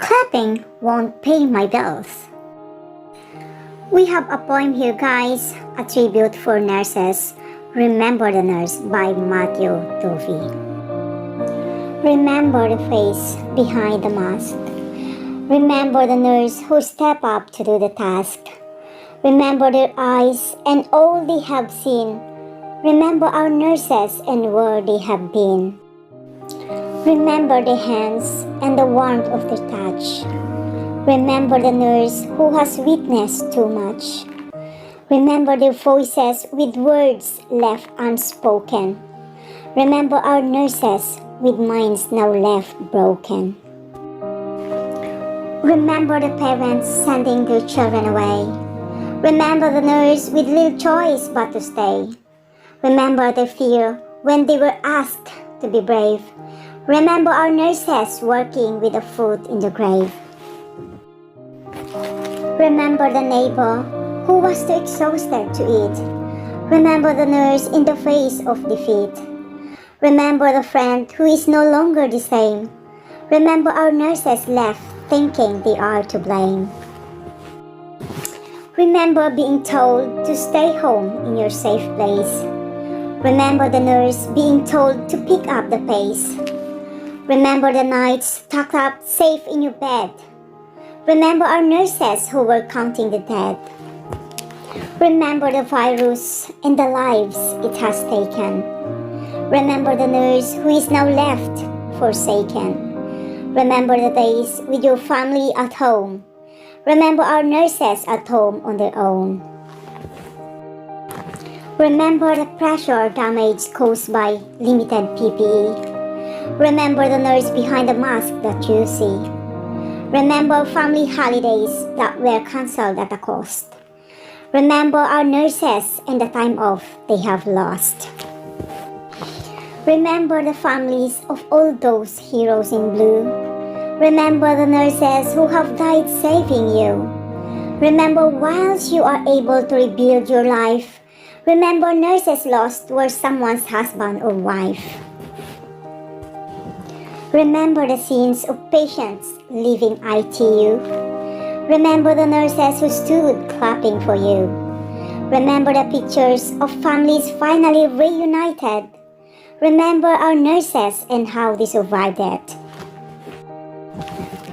Clapping won't pay my bills. We have a poem here, guys, a tribute for nurses. Remember the Nurse by Matthew Tovey. Remember the face behind the mask. Remember the nurse who stepped up to do the task. Remember their eyes and all they have seen. Remember our nurses and where they have been. Remember the hands and the warmth of their touch. Remember the nurse who has witnessed too much. Remember their voices with words left unspoken. Remember our nurses with minds now left broken. Remember the parents sending their children away. Remember the nurse with little choice but to stay. Remember their fear when they were asked to be brave. Remember our nurses working with a foot in the grave. Remember the neighbor who was too exhausted to eat. Remember the nurse in the face of defeat. Remember the friend who is no longer the same. Remember our nurses left thinking they are to blame. Remember being told to stay home in your safe place. Remember the nurse being told to pick up the pace. Remember the nights tucked up safe in your bed. Remember our nurses who were counting the dead. Remember the virus and the lives it has taken. Remember the nurse who is now left forsaken. Remember the days with your family at home. Remember our nurses at home on their own. Remember the pressure damage caused by limited PPE. Remember the nurse behind the mask that you see. Remember family holidays that were cancelled at a cost. Remember our nurses and the time off they have lost. Remember the families of all those heroes in blue. Remember the nurses who have died saving you. Remember whilst you are able to rebuild your life. Remember nurses lost were someone's husband or wife. Remember the scenes of patients leaving ITU. Remember the nurses who stood clapping for you. Remember the pictures of families finally reunited. Remember our nurses and how they survived it.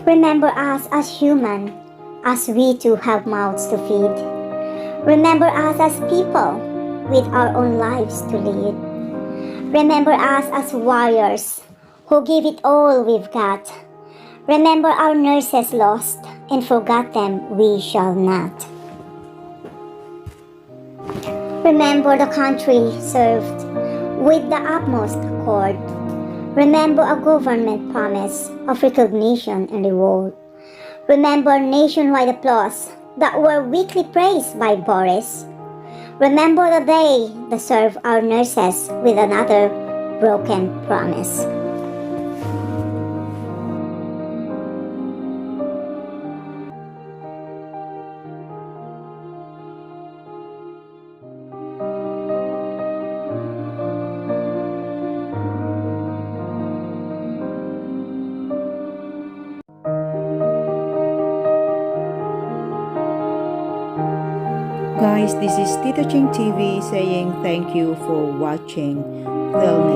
Remember us as human, as we too have mouths to feed. Remember us as people with our own lives to lead. Remember us as warriors who give it all we've got. Remember our nurses lost and forgot them we shall not. Remember the country served with the utmost accord. Remember a government promise of recognition and reward. Remember nationwide applause that were weekly praised by Boris. Remember the day that served our nurses with another broken promise. Guys, this is Tito Ching TV saying thank you for watching. Till next